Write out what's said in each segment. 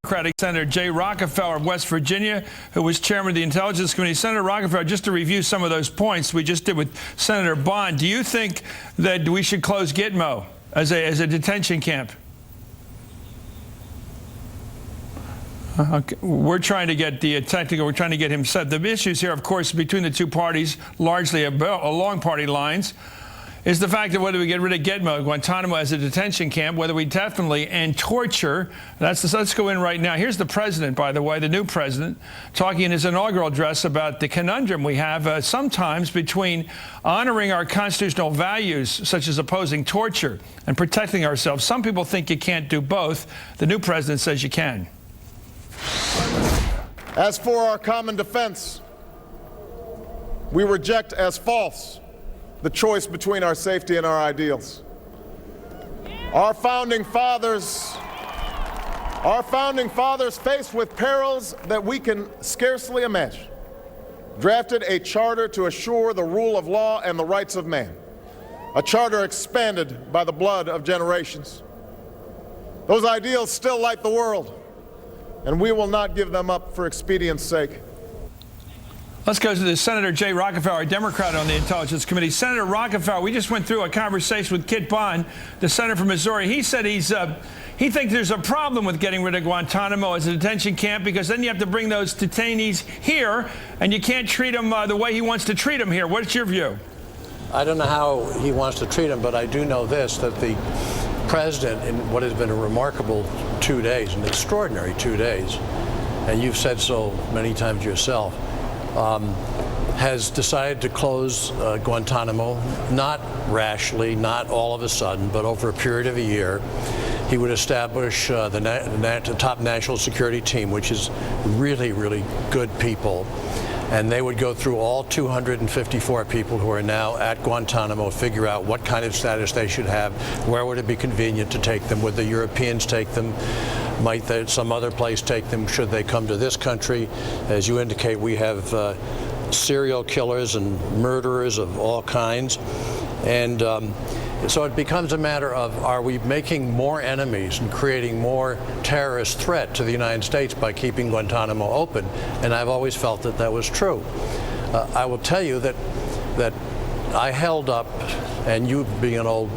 Democratic Senator Jay Rockefeller of West Virginia, who was chairman of the Intelligence Committee. Senator Rockefeller, just to review some of those points we just did with Senator Bond, do you think that we should close Gitmo as a detention camp? Okay. We're trying to get the technical, we're trying to get him set. The issues here, of course, between the two parties, largely along party lines, is the fact that whether we get rid of Gitmo, Guantanamo as a detention camp, whether we definitely, and torture. Let's go in right now. Here's the president, by the way, the new president, talking in his inaugural address about the conundrum we have sometimes between honoring our constitutional values, such as opposing torture, and protecting ourselves. Some people think you can't do both. The new president says you can. As for our common defense, we reject as false the choice between our safety and our ideals. Our founding fathers, faced with perils that we can scarcely imagine, drafted a charter to assure the rule of law and the rights of man, a charter expanded by the blood of generations. Those ideals still light the world, and we will not give them up for expedience sake. Let's go to the Senator Jay Rockefeller, a Democrat on the Intelligence Committee. Senator Rockefeller, we just went through a conversation with Kit Bond, the senator from Missouri. He said he thinks there's a problem with getting rid of Guantanamo as a detention camp because then you have to bring those detainees here, and you can't treat them the way he wants to treat them here. What's your view? I don't know how he wants to treat them, but I do know this, that the president, in what has been a remarkable 2 days, an extraordinary 2 days, and you've said so many times yourself, has decided to close Guantanamo, not rashly, not all of a sudden, but over a period of a year. He would establish the top national security team, which is really, really good people. And they would go through all 254 people who are now at Guantanamo, figure out what kind of status they should have, where would it be convenient to take them, would the Europeans take them, might some other place take them, should they come to this country. As you indicate, we have serial killers and murderers of all kinds. And so it becomes a matter of, are we making more enemies and creating more terrorist threat to the United States by keeping Guantanamo open? And I've always felt that that was true. I will tell you that I held up, and you being an old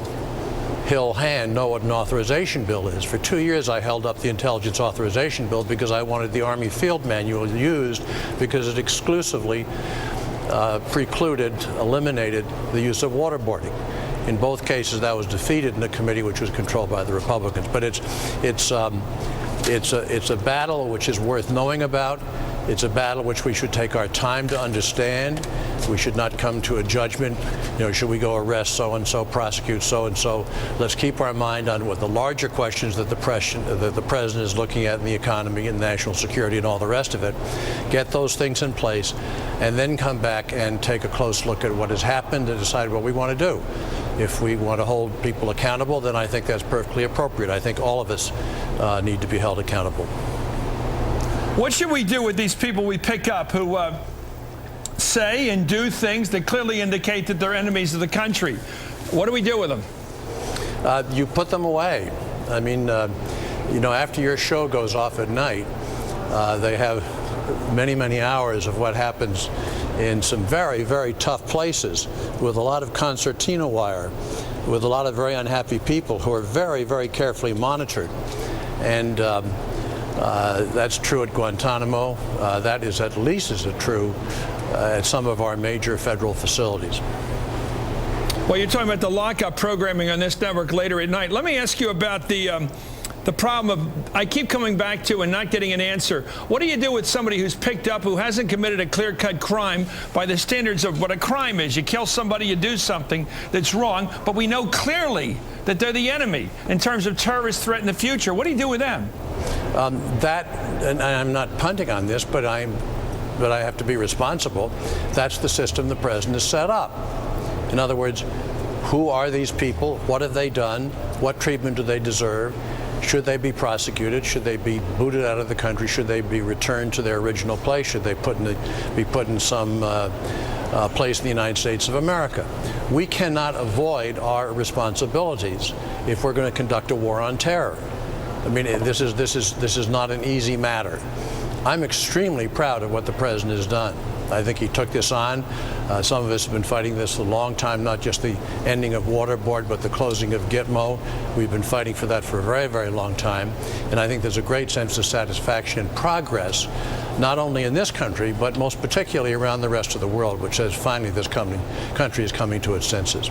Hill hand know what an authorization bill is. For 2 years I held up the intelligence authorization bill because I wanted the Army field manual used because it exclusively eliminated the use of waterboarding. In both cases, that was defeated in a committee which was controlled by the Republicans. But it's a battle which is worth knowing about. It's a battle which we should take our time to understand. We should not come to a judgment, should we go arrest so-and-so, prosecute so-and-so. Let's keep our mind on what the larger questions that the president is looking at in the economy and national security and all the rest of it. Get those things in place, and then come back and take a close look at what has happened and decide what we want to do. If we want to hold people accountable, then I think that's perfectly appropriate. I think all of us need to be held accountable. What should we do with these people we pick up who say and do things that clearly indicate that they're enemies of the country? What do we do with them? You put them away. I mean, after your show goes off at night, they have many, many hours of what happens in some very, very tough places with a lot of concertina wire, with a lot of very unhappy people who are very, very carefully monitored. And that's true at Guantanamo. That is at least as true at some of our major federal facilities. Well, you're talking about the lockup programming on this network later at night. Let me ask you about the problem of, I keep coming back to and not getting an answer. What do you do with somebody who's picked up who hasn't committed a clear-cut crime by the standards of what a crime is? You kill somebody, you do something that's wrong, but we know clearly that they're the enemy in terms of terrorist threat in the future. What do you do with them? And I'm not punting on this, but I have to be responsible. That's the system the president has set up. In other words, who are these people? What have they done? What treatment do they deserve? Should they be prosecuted? Should they be booted out of the country? Should they be returned to their original place? Should they be put in some place in the United States of America? We cannot avoid our responsibilities if we're going to conduct a war on terror. I mean, this is not an easy matter. I'm extremely proud of what the president has done. I think he took this on. Some of us have been fighting this a long time, not just the ending of Waterboard, but the closing of Gitmo. We've been fighting for that for a very, very long time. And I think there's a great sense of satisfaction and progress, not only in this country, but most particularly around the rest of the world, which says finally this country is coming to its senses.